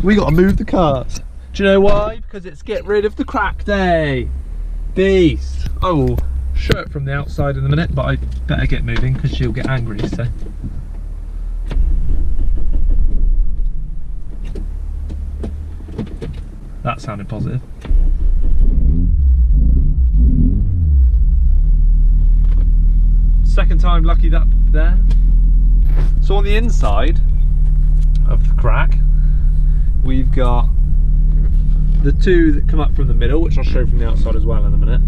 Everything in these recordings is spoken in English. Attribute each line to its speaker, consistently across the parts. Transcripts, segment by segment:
Speaker 1: We got to move the cars. Do you know why? Because it's get rid of the crack day. Beast. I will show it from the outside in a minute, but I better get moving because she'll get angry, so. That sounded positive. Second time lucky that there. So on the inside of the crack, we've got the two that come up from the middle, which I'll show from the outside as well in a minute.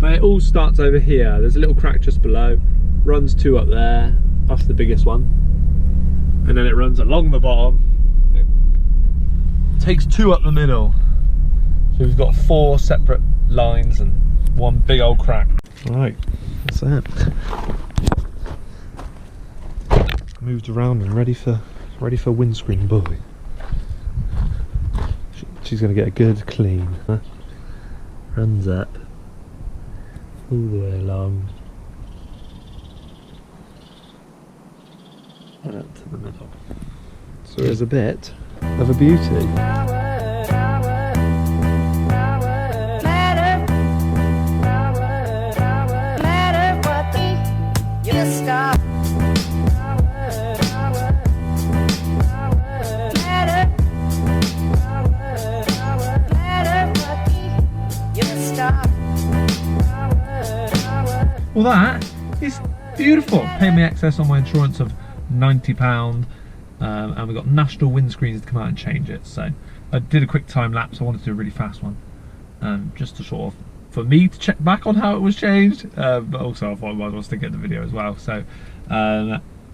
Speaker 1: But it all starts over here. There's a little crack just below, runs two up there, that's the biggest one. And then it runs along the bottom, it takes two up the middle. So we've got four separate lines and one big old crack. Right, that's that. Moved around and ready for windscreen boy. She's gonna get a good clean. Huh? Runs up all the way along and up to the middle. So there's a bit of a beauty. Well, that is beautiful. Paid me excess on my insurance of £90, and we got national windscreens to come out and change it. So I did a quick time lapse. I wanted to do a really fast one, just to sort of, for me to check back on how it was changed, but also I thought I might as well stick it in the video as well. So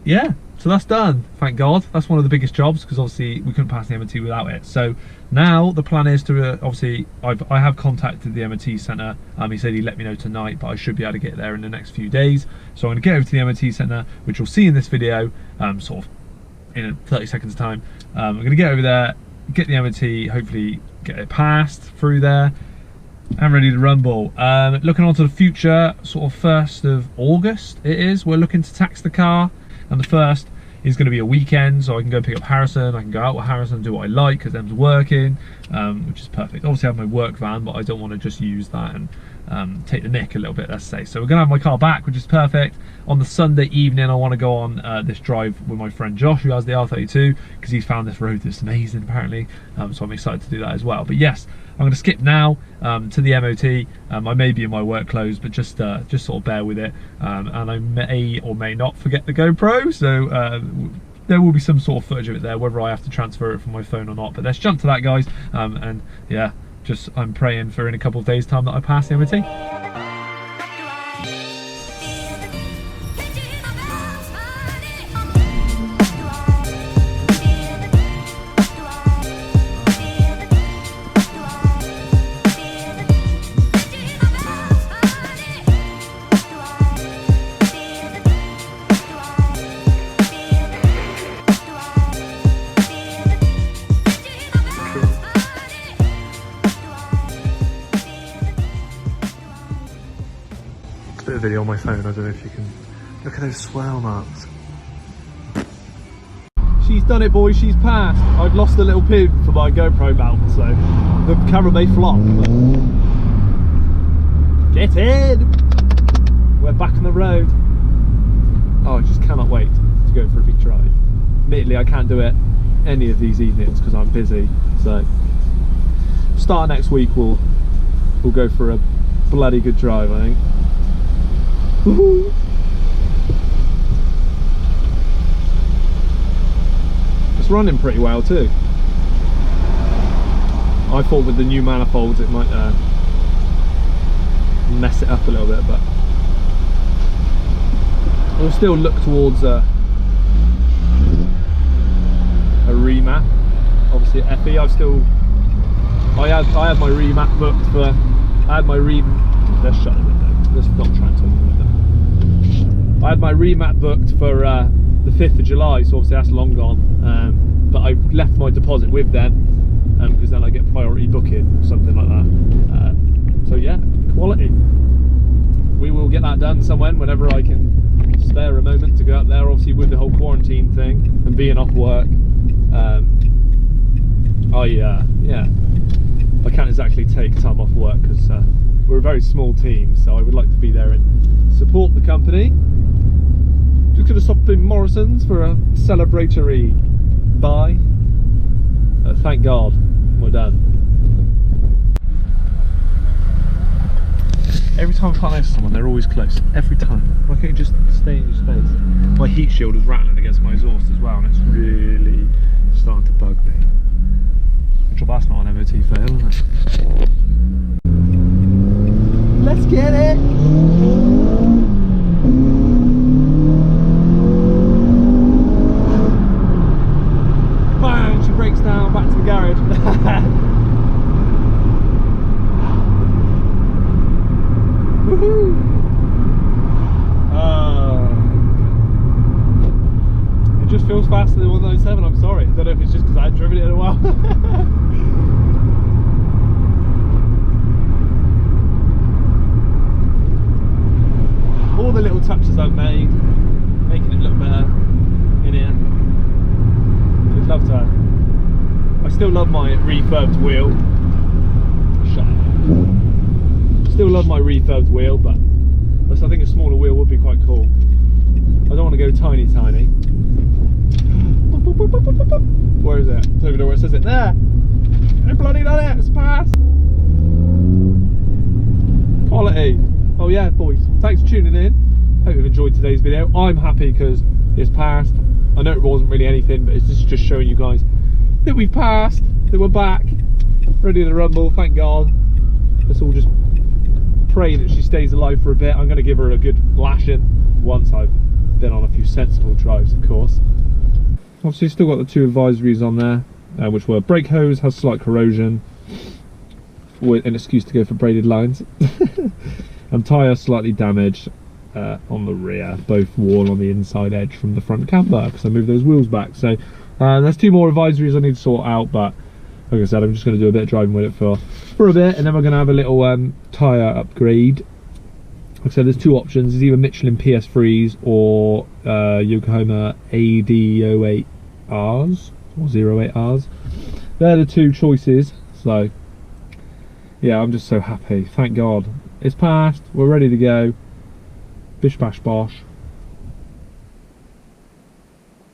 Speaker 1: yeah, so that's done, thank God. That's one of the biggest jobs, because obviously we couldn't pass the MOT without it. So now the plan is to obviously I have contacted the MOT centre. He said he'd let me know tonight, but I should be able to get there in the next few days. So I'm going to get over to the MOT centre, which you'll see in this video, sort of in 30 seconds time. I'm going to get over there, get the MOT, hopefully get it passed through there, and ready to rumble. Looking on to the future, sort of 1st of August it is, we're looking to tax the car, and the 1st is going to be a weekend, so I can go pick up Harrison, I can go out with Harrison, do what I like, because Em's working, which is perfect. Obviously I have my work van, but I don't want to just use that and take the nick a little bit, let's say. So we're going to have my car back, which is perfect. On the Sunday evening I want to go on this drive with my friend Josh, who has the R32, because he's found this road that's amazing apparently, so I'm excited to do that as well. But yes, I'm going to skip now to the MOT. I may be in my work clothes, but just sort of bear with it. And I may or may not forget the GoPro, so there will be some sort of footage of it there, whether I have to transfer it from my phone or not. But let's jump to that, guys. And yeah, just I'm praying for in a couple of days' time that I pass the MOT. A video on my phone, I don't know if you can look at those swell marks. She's done it, boys, she's passed. I've lost a little pin for my GoPro mount, so the camera may flop, but get in! We're back on the road. Oh, I just cannot wait to go for a big drive. Admittedly, I can't do it any of these evenings because I'm busy, so start next week we'll go for a bloody good drive, I think. It's running pretty well too. I thought with the new manifolds it might mess it up a little bit, but we'll still look towards a remap. Obviously at FE I had my remap booked for, let's shut the window, let's not try and talk the window. I had my remap booked for the 5th of July, so obviously that's long gone, but I've left my deposit with them because then I get priority booking or something like that. So yeah, quality. We will get that done somewhere whenever I can spare a moment to go up there, obviously with the whole quarantine thing and being off work. I can't exactly take time off work because we're a very small team, so I would like to be there and support the company. Just going to stop in Morrison's for a celebratory buy. Thank God we're done. Every time I can't notice someone, they're always close. Every time. Why can't you just stay in your space? My heat shield is rattling against my exhaust as well, and it's really starting to bug me. That's not an MOT fail, is it? Let's get it! Bang! She breaks down, back to the garage. Woohoo! It just feels faster than 197, I'm sorry. I don't know if it's just because I hadn't driven it in a while. All the little touches I've made, making it look better in here. I'd love to. I still love my refurbed wheel. Shut up. Still love my refurbed wheel, but I think a smaller wheel would be quite cool. I don't want to go tiny. Where is it? I don't even know where it says it. There! I bloody done it! It's passed! Quality! Oh yeah, boys, thanks for tuning in. Hope you've enjoyed today's video. I'm happy because it's passed. I know it wasn't really anything, but it's just showing you guys that we've passed, that we're back, ready to rumble, thank God. Let's all just pray that she stays alive for a bit. I'm going to give her a good lashing once I've been on a few sensible drives, of course. Obviously still got the 2 advisories on there, which were brake hose has slight corrosion, with an excuse to go for braided lines. And tyre slightly damaged on the rear, both worn on the inside edge from the front camber because I moved those wheels back. So there's 2 more advisories I need to sort out, but like I said, I'm just going to do a bit of driving with it for a bit, and then we're going to have a little tyre upgrade. Like I said, there's 2 options. There's either Michelin PS3s or Yokohama AD08Rs or 08Rs. They're the 2 choices. So yeah, I'm just so happy. Thank God. It's passed, we're ready to go. Bish bash bosh.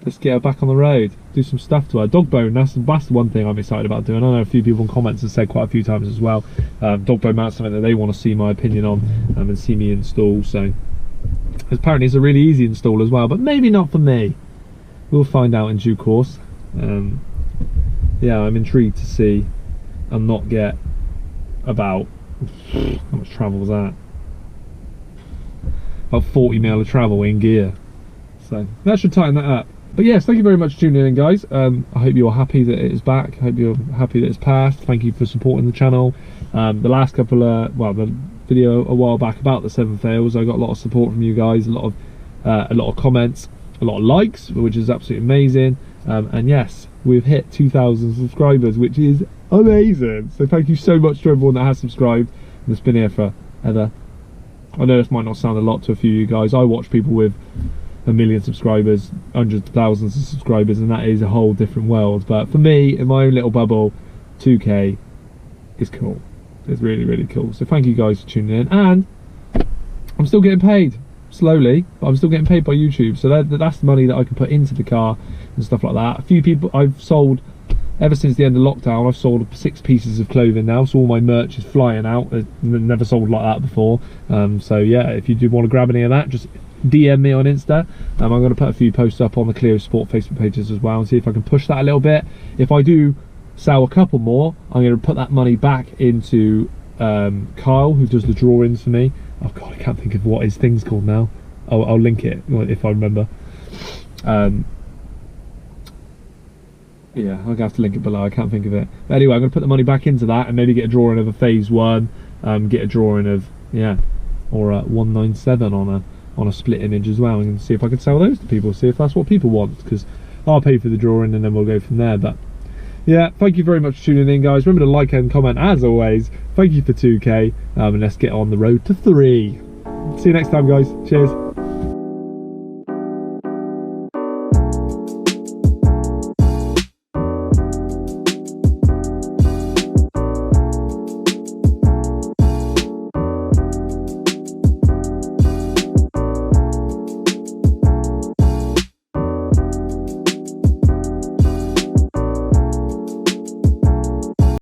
Speaker 1: Let's get her back on the road, do some stuff to her. Dog bone, that's the one thing I'm excited about doing. I know a few people in comments have said quite a few times as well. Dog bone mount's something that they want to see my opinion on and see me install. So apparently it's a really easy install as well, but maybe not for me. We'll find out in due course. Yeah, I'm intrigued to see and not get about, how much travel was that? About 40 mil of travel in gear. So that should tighten that up. But yes, thank you very much for tuning in, guys. I hope you're happy that it is back. I hope you're happy that it's passed. Thank you for supporting the channel. The last couple of, well, the video a while back about the 7 fails, I got a lot of support from you guys, a lot of comments, a lot of likes, which is absolutely amazing. And yes, we've hit 2,000 subscribers, which is amazing. So thank you so much to everyone that has subscribed and that's been here forever. I know this might not sound a lot to a few of you guys. I watch people with 1 million subscribers, hundreds of thousands of subscribers, and that is a whole different world. But for me, in my own little bubble, 2K is cool. It's really, really cool. So thank you guys for tuning in. And I'm still getting paid, slowly, but I'm still getting paid by YouTube. So that's the money that I can put into the car and stuff like that. A few people I've sold, ever since the end of lockdown, I've sold 6 pieces of clothing now, so all my merch is flying out. I've never sold like that before. So yeah, if you do want to grab any of that, just DM me on Insta. I'm going to put a few posts up on the Clear Sport Facebook pages as well and see if I can push that a little bit. If I do sell a couple more, I'm going to put that money back into Kyle, who does the drawings for me. Oh god, I can't think of what his thing's called now. I'll link it if I remember. Yeah, I'm going to have to link it below, I can't think of it. But anyway, I'm going to put the money back into that and maybe get a drawing of a phase 1, get a drawing of, yeah, or a 197 on a split image as well, and see if I can sell those to people, see if that's what people want, because I'll pay for the drawing and then we'll go from there. But yeah, thank you very much for tuning in, guys. Remember to like and comment as always. Thank you for 2K, and let's get on the road to 3. See you next time, guys. Cheers.